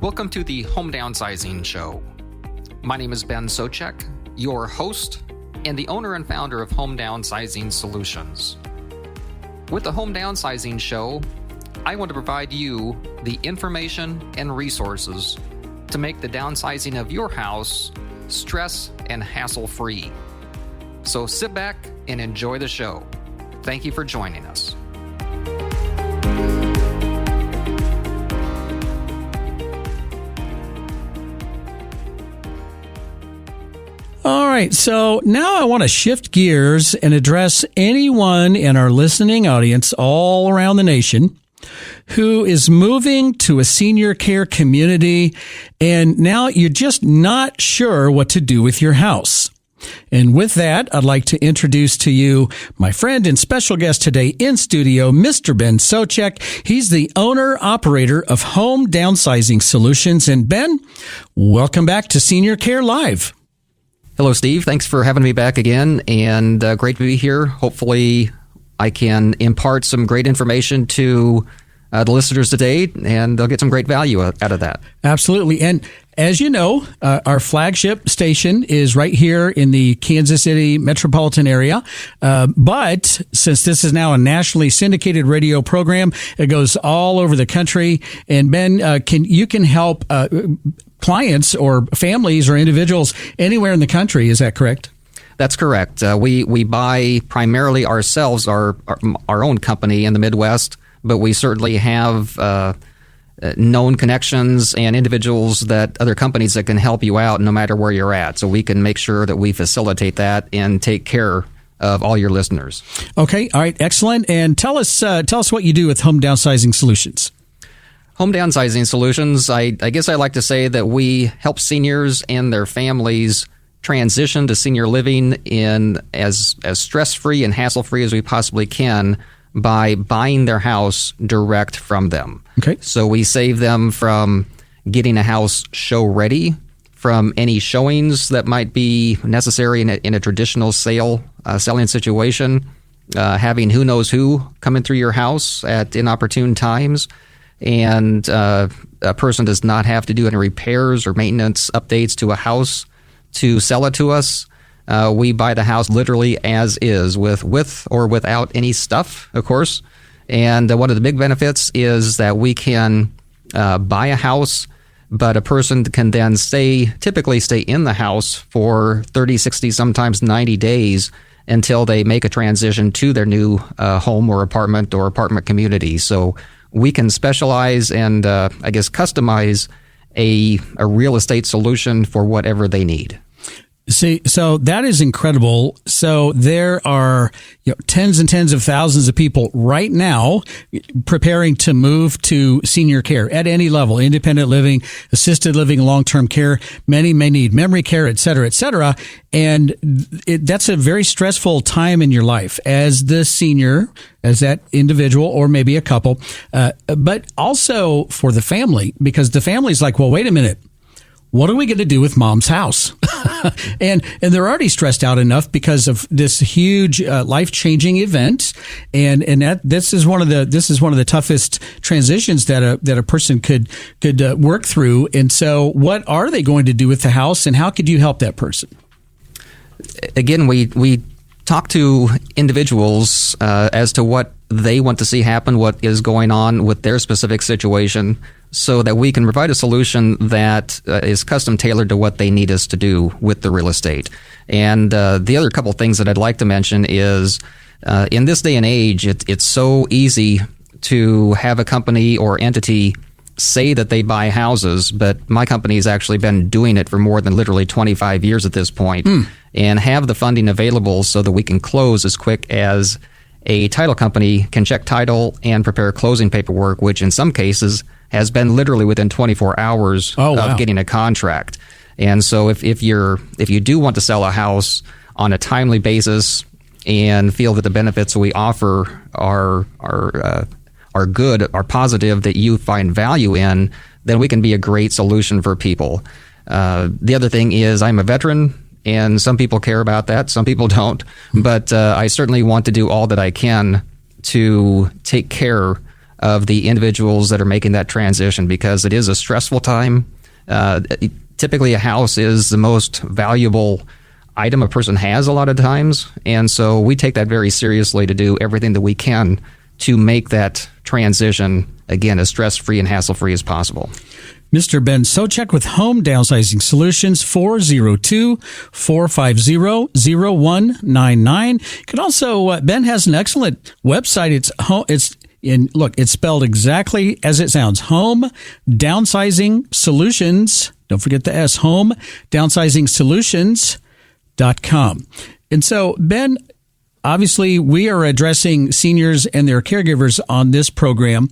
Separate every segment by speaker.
Speaker 1: Welcome to the Home Downsizing Show. My name is Ben Souchek, your host and the owner and founder of Home Downsizing Solutions. With the Home Downsizing Show, I want to provide you the information and resources to make the downsizing of your house stress and hassle-free. So sit back and enjoy the show. Thank you for joining us.
Speaker 2: All right, so now I want to shift gears and address anyone in our listening audience all around the nation who is moving to a senior care community, and now you're just not sure what to do with your house. And with that, I'd like to introduce to you my friend and special guest today in studio, Mr. Ben Souchek. He's the owner-operator of Home Downsizing Solutions. And Ben, welcome back to Senior Care Live.
Speaker 1: Hello, Steve. Thanks for having me back again, and great to be here. Hopefully, I can impart some great information to the listeners today, and they'll get some great value out of that.
Speaker 2: Absolutely. And as you know, our flagship station is right here in the Kansas City metropolitan area. But since this is now a nationally syndicated radio program, it goes all over the country. And Ben, you can help clients or families or individuals anywhere in the country. Is that correct?
Speaker 1: That's correct. We buy primarily ourselves, our own company in the Midwest, but we certainly have known connections and individuals other companies that can help you out no matter where you're at. So we can make sure that we facilitate that and take care of all your listeners. Okay.
Speaker 2: All right. Excellent. And tell us what you do with Home Downsizing Solutions.
Speaker 1: Home Downsizing Solutions, I guess I like to say that we help seniors and their families transition to senior living in as stress-free and hassle-free as we possibly can by buying their house direct from them.
Speaker 2: Okay.
Speaker 1: So we save them from getting a house show-ready, from any showings that might be necessary in a traditional selling situation, having who knows who coming through your house at inopportune times, and a person does not have to do any repairs or maintenance updates to a house to sell it to us. We buy the house literally as is, with or without any stuff, of course. And one of the big benefits is that we can buy a house, but a person can then typically stay in the house for 30, 60, sometimes 90 days until they make a transition to their new home or apartment community. So we can specialize and, customize a real estate solution for whatever they need.
Speaker 2: See, so that is incredible. So there are tens and tens of thousands of people right now preparing to move to senior care at any level: independent living, assisted living, long-term care. Many may need memory care, et cetera, et cetera. And that's a very stressful time in your life as the senior, as that individual, or maybe a couple, but also for the family, because the family's like, well, wait a minute. What are we going to do with mom's house? and they're already stressed out enough because of this huge life-changing event, and this is one of the toughest transitions that a person could work through. And so, what are they going to do with the house, and how could you help that person?
Speaker 1: Again, we talk to individuals as to what they want to see happen, what is going on with their specific situation, so that we can provide a solution that is custom tailored to what they need us to do with the real estate. And the other couple things that I'd like to mention is in this day and age, it's so easy to have a company or entity say that they buy houses, but my company has actually been doing it for more than literally 25 years at this point, and have the funding available so that we can close as quick as a title company can check title and prepare closing paperwork, which in some cases has been literally within 24 hours of getting a contract. And so if you do want to sell a house on a timely basis and feel that the benefits we offer are good, are positive, that you find value in, then we can be a great solution for people. The other thing is I'm a veteran, and some people care about that, some people don't. But I certainly want to do all that I can to take care of the individuals that are making that transition, because it is a stressful time. Typically, a house is the most valuable item a person has a lot of times, and so we take that very seriously to do everything that we can to make that transition, again, as stress-free and hassle-free as possible.
Speaker 2: Mr. Ben Souchek with Home Downsizing Solutions, 402-450-0199. You can also, Ben has an excellent website. It's spelled exactly as it sounds. Home Downsizing Solutions. Don't forget the S. Home Downsizing Solutions.com. And so, Ben, obviously, we are addressing seniors and their caregivers on this program,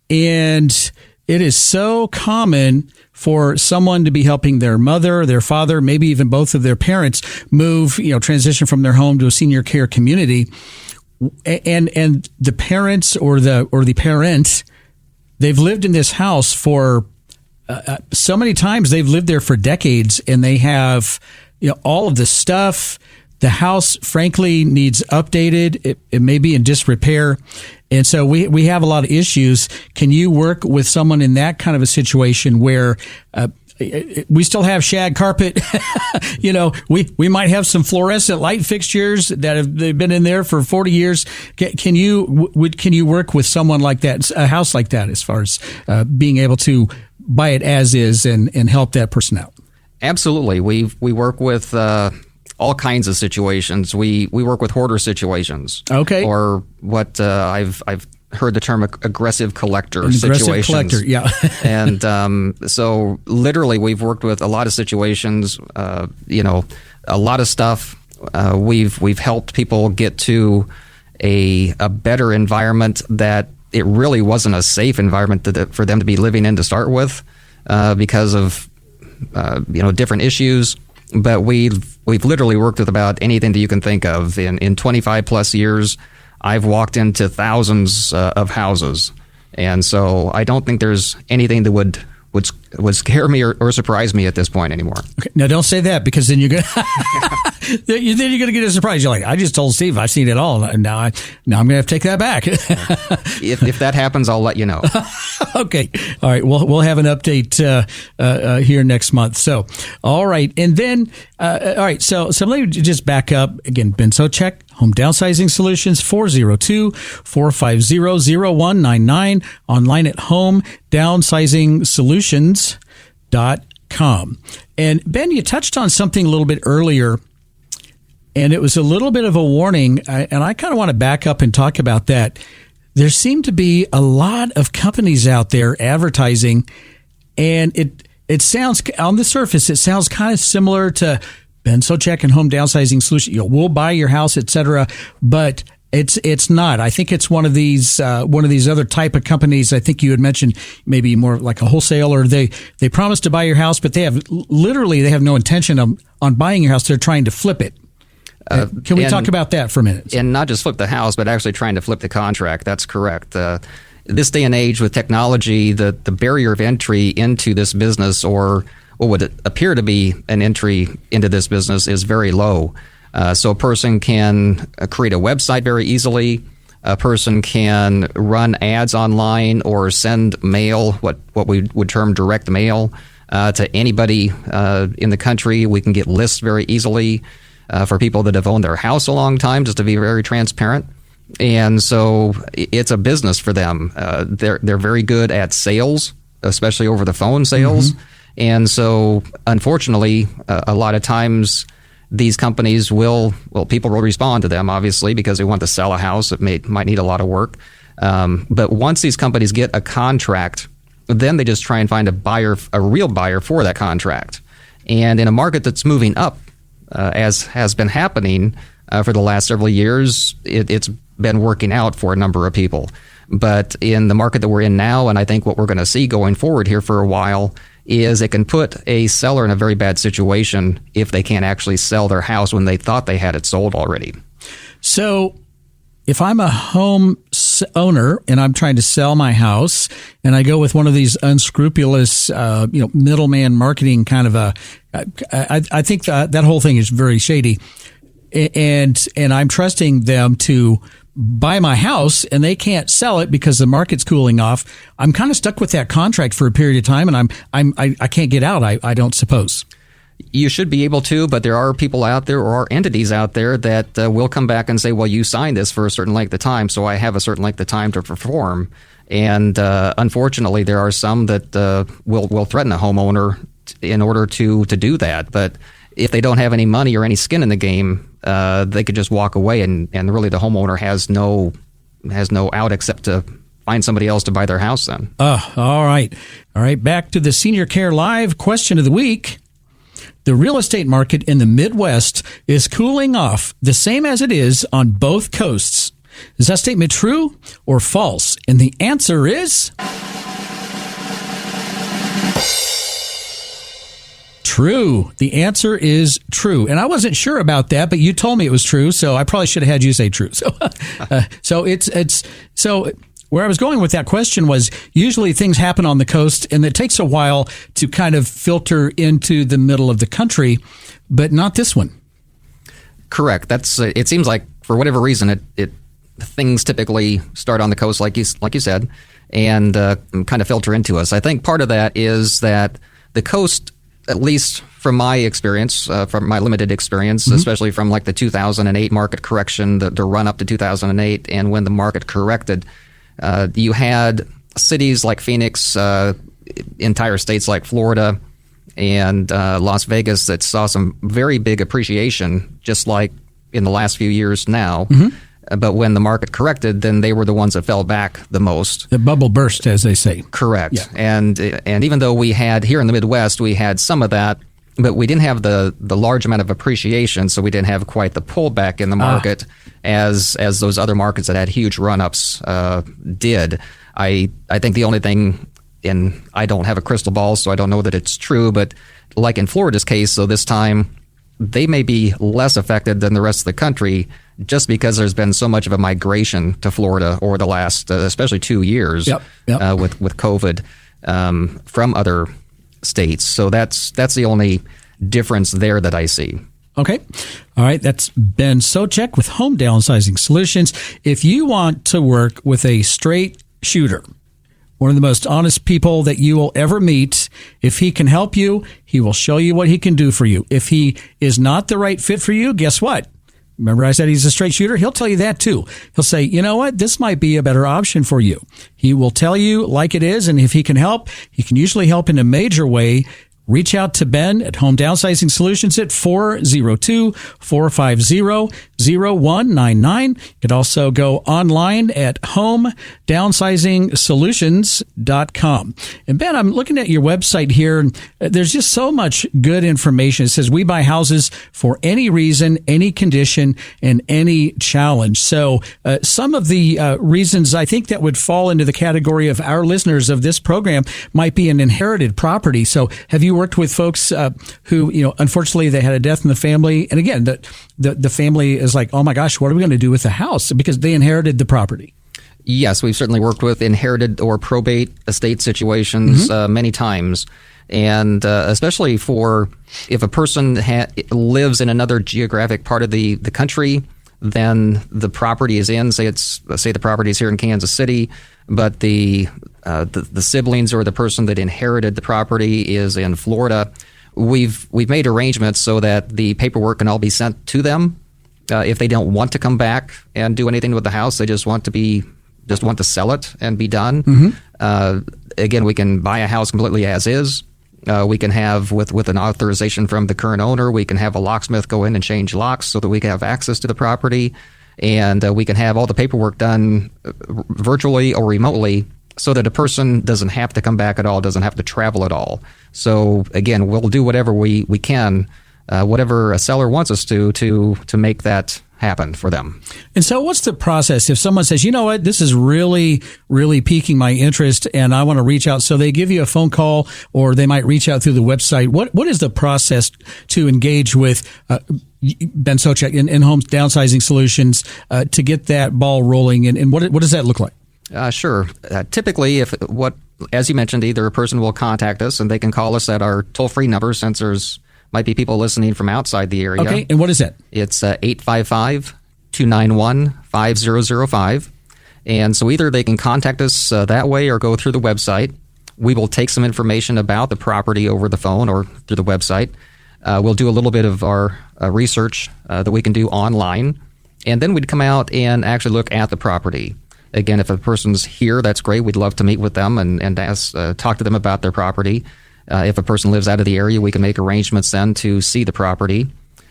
Speaker 2: and it is so common for someone to be helping their mother, their father, maybe even both of their parents move, transition from their home to a senior care community, and the parents or the parent, they've lived in this house for so many times. They've lived there for decades, and they have all of the stuff. The house, frankly, needs updated. It may be in disrepair. And so we have a lot of issues. Can you work with someone in that kind of a situation where we still have shag carpet? We might have some fluorescent light fixtures they've been in there for 40 years. Can you work with someone like that, a house like that, as far as being able to buy it as is and help that person out?
Speaker 1: Absolutely. We work with all kinds of situations. We work with hoarder situations.
Speaker 2: Okay.
Speaker 1: Or what I've heard the term aggressive collector
Speaker 2: Aggressive
Speaker 1: situations.
Speaker 2: collector, yeah.
Speaker 1: And so literally we've worked with a lot of situations, a lot of stuff. We've helped people get to a better environment that it really wasn't a safe environment for them to be living in to start with, because of different issues. But we've literally worked with about anything that you can think of. In 25 plus years, I've walked into thousands of houses, and so I don't think there's anything that would scare me or surprise me at this point anymore.
Speaker 2: Okay. Now, don't say that, because then you're gonna get a surprise. You're like, I just told Steve I've seen it all, and now I'm gonna have to take that back.
Speaker 1: If that happens, I'll let you know.
Speaker 2: Okay. All right. We'll have an update here next month. So, all right. And then, all right. So let me just back up again. Ben Souchek, Home Downsizing Solutions, 402-450-0199, online at homedownsizing-solutions.com. And Ben, you touched on something a little bit earlier, and it was a little bit of a warning, and I kind of want to back up and talk about that. There seem to be a lot of companies out there advertising, and it sounds, on the surface, it sounds kind of similar to Ben Souchek and Home Downsizing Solutions. We'll buy your house, etc. But it's not. I think it's one of these other type of companies. I think you had mentioned maybe more like a wholesaler. They promise to buy your house, but they have no intention on buying your house. They're trying to flip it. Can we talk about that for a minute?
Speaker 1: And not just flip the house, but actually trying to flip the contract. That's correct. This day and age with technology, the barrier of entry into this business, or what would appear to be an entry into this business, is very low. So a person can create a website very easily. A person can run ads online or send mail, what we would term direct mail, to anybody in the country. We can get lists very easily for people that have owned their house a long time, just to be very transparent. And so it's a business for them. They're very good at sales, especially over the phone sales. Mm-hmm. And so, unfortunately, a lot of times these companies people will respond to them, obviously, because they want to sell a house that might need a lot of work. But once these companies get a contract, then they just try and find a real buyer for that contract. And in a market that's moving up, as has been happening for the last several years, it's been working out for a number of people. But in the market that we're in now, and I think what we're going to see going forward here for a while, is it can put a seller in a very bad situation if they can't actually sell their house when they thought they had it sold already.
Speaker 2: So if I'm a home owner and I'm trying to sell my house, and I go with one of these unscrupulous, middleman marketing kind of I think that whole thing is very shady, and I'm trusting them to buy my house and they can't sell it because the market's cooling off, I'm kind of stuck with that contract for a period of time, and I can't get out. I don't suppose.
Speaker 1: You should be able to, but there are people out there or entities out there that will come back and say, well, you signed this for a certain length of time, so I have a certain length of time to perform. And unfortunately, there are some that will threaten a homeowner in order to do that. But if they don't have any money or any skin in the game, they could just walk away, and really the homeowner has no out except to find somebody else to buy their house then.
Speaker 2: All right. Back to the Senior Care Live question of the week. The real estate market in the Midwest is cooling off the same as it is on both coasts. Is that statement true or false? And the answer is true. The answer is true. And I wasn't sure about that, but you told me it was true, so I probably should have had you say true. So so where I was going with that question was, usually things happen on the coast and it takes a while to kind of filter into the middle of the country, but not this one.
Speaker 1: Correct. That's it seems like for whatever reason things typically start on the coast, like you said, and kind of filter into us. I think part of that is that the coast, at least from my experience, from my limited experience, especially from like the 2008 market correction, the run up to 2008, and when the market corrected, you had cities like Phoenix, entire states like Florida and Las Vegas that saw some very big appreciation, just like in the last few years now. But when the market corrected, then they were the ones that fell back the most.
Speaker 2: The bubble burst, as they say.
Speaker 1: Correct.
Speaker 2: Yeah.
Speaker 1: And even though we had, here in the Midwest, we had some of that, but we didn't have the large amount of appreciation, so we didn't have quite the pullback in the market as those other markets that had huge run-ups did. I think the only thing, and I don't have a crystal ball, so I don't know that it's true, but like in Florida's case, so this time, they may be less affected than the rest of the country just because there's been so much of a migration to Florida over the last, especially 2 years with COVID from other states. So that's the only difference there that I see.
Speaker 2: Okay. All right. That's Ben Souchek with Home Downsizing Solutions. If you want to work with a straight shooter, one of the most honest people that you will ever meet, if he can help you, he will show you what he can do for you. If he is not the right fit for you, guess what? Remember I said he's a straight shooter? He'll tell you that too. He'll say, you know what? This might be a better option for you. He will tell you like it is, and if he can help, he can usually help in a major way. Reach out to Ben at Home Downsizing Solutions at 402-450-0199. You can also go online at homedownsizing-solutions.com. And Ben, I'm looking at your website here, and there's just so much good information. It says we buy houses for any reason, any condition, and any challenge. So some of the reasons I think that would fall into the category of our listeners of this program might be an inherited property. So have you worked with folks who, unfortunately they had a death in the family, and again, the family is like, oh my gosh, what are we going to do with the house? Because they inherited the property.
Speaker 1: Yes, we've certainly worked with inherited or probate estate situations many times. And especially for if a person lives in another geographic part of the country, then the property is in, say the property is here in Kansas City, but the siblings or the person that inherited the property is in Florida. We've made arrangements so that the paperwork can all be sent to them. If they don't want to come back and do anything with the house, they just want to sell it and be done. Again, we can buy a house completely as is. We can have, with an authorization from the current owner, we can have a locksmith go in and change locks so that we can have access to the property. And we can have all the paperwork done virtually or remotely so that a person doesn't have to come back at all, doesn't have to travel at all. So again, we'll do whatever we can, whatever a seller wants us to make that happen for them.
Speaker 2: And so what's the process if someone says, you know what, this is really, really piquing my interest and I want to reach out? So they give you a phone call or they might reach out through the website. What is the process to engage with Ben Souchek in Home Downsizing Solutions to get that ball rolling? And what does that look like?
Speaker 1: Sure. Typically, as you mentioned, either a person will contact us and they can call us at our toll-free number, since there's might be people listening from outside the area.
Speaker 2: Okay, and what is that?
Speaker 1: It's 855-2 291-5005. And so either they can contact us that way or go through the website. We will take some information about the property over the phone or through the website. We'll do a little bit of our research that we can do online. And then we'd come out and actually look at the property. Again, if a person's here, that's great. We'd love to meet with them and talk to them about their property. If a person lives out of the area, we can make arrangements then to see the property.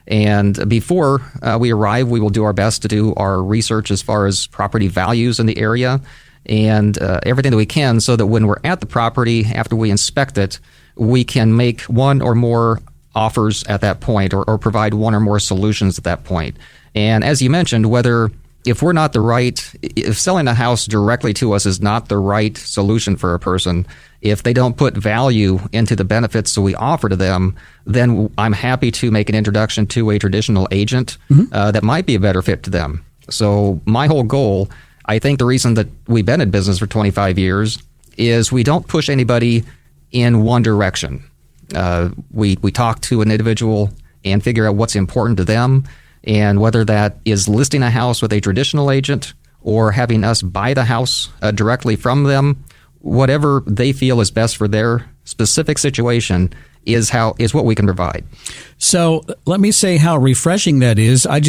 Speaker 1: And before we arrive, we will do our best to do our research as far as property values in the area and everything that we can so that when we're at the property, after we inspect it, we can make one or more offers at that point or provide one or more solutions at that point. And as you mentioned, if selling a house directly to us is not the right solution for a person, if they don't put value into the benefits that we offer to them, then I'm happy to make an introduction to a traditional agent that might be a better fit to them. So my whole goal, I think the reason that we've been in business for 25 years is we don't push anybody in one direction. We talk to an individual and figure out what's important to them, and whether that is listing a house with a traditional agent or having us buy the house directly from them, whatever they feel is best for their specific situation is what we can provide.
Speaker 2: So let me say how refreshing that is. I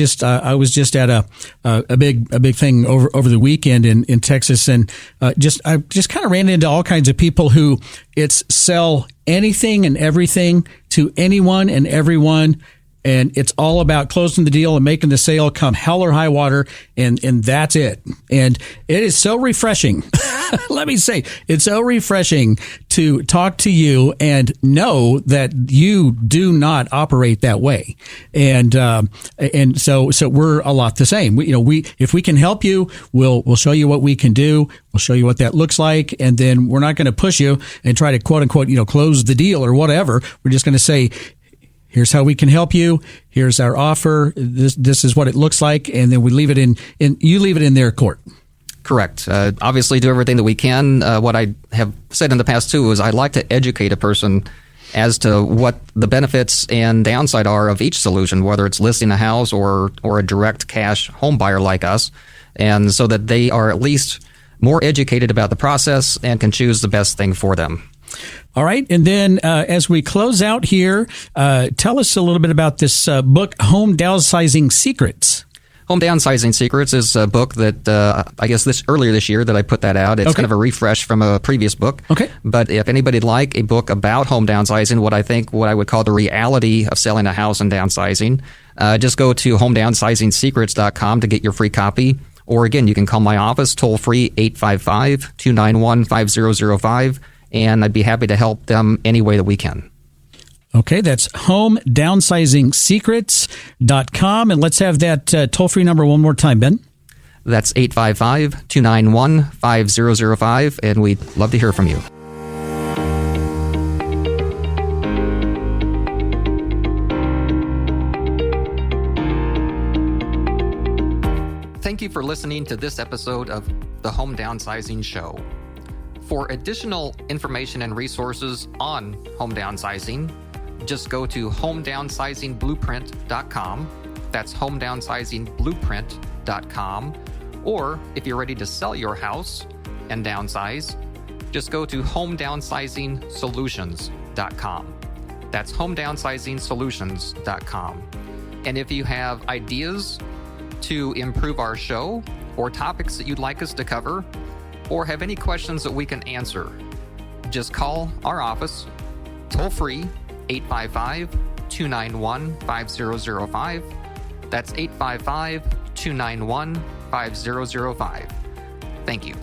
Speaker 2: was just at a big thing over the weekend in Texas, and I just kind of ran into all kinds of people who it's sell anything and everything to anyone and everyone. And it's all about closing the deal and making the sale come hell or high water, and that's it. And it is so refreshing. Let me say, it's so refreshing to talk to you and know that you do not operate that way. And so we're a lot the same. If we can help you, we'll show you what we can do. We'll show you what that looks like, and then we're not going to push you and try to quote unquote close the deal or whatever. We're just going to say, here's how we can help you. Here's our offer. This is what it looks like, and then we leave it you leave it in their court.
Speaker 1: Correct. Obviously, do everything that we can. What I have said in the past too is I like to educate a person as to what the benefits and downside are of each solution, whether it's listing a house or a direct cash home buyer like us, and so that they are at least more educated about the process and can choose the best thing for them.
Speaker 2: All right. And then as we close out here, tell us a little bit about this book, Home Downsizing Secrets.
Speaker 1: Home Downsizing Secrets is a book that I guess earlier this year that I put that out. It's kind of a refresh from a previous book.
Speaker 2: Okay.
Speaker 1: But if anybody'd like a book about home downsizing, what I would call the reality of selling a house and downsizing, just go to homedownsizing-secrets.com to get your free copy. Or again, you can call my office toll free 855-291-5005. And I'd be happy to help them any way that we can.
Speaker 2: Okay, that's homedownsizing-secrets.com. And let's have that toll-free number one more time, Ben.
Speaker 1: That's 855-291-5005, and we'd love to hear from you. Thank you for listening to this episode of the Home Downsizing Show. For additional information and resources on home downsizing, just go to homedownsizing-blueprint.com. That's homedownsizing-blueprint.com. Or if you're ready to sell your house and downsize, just go to homedownsizing-solutions.com. That's homedownsizing-solutions.com. And if you have ideas to improve our show or topics that you'd like us to cover, or have any questions that we can answer, just call our office, toll free, 855-291-5005. That's 855-291-5005. Thank you.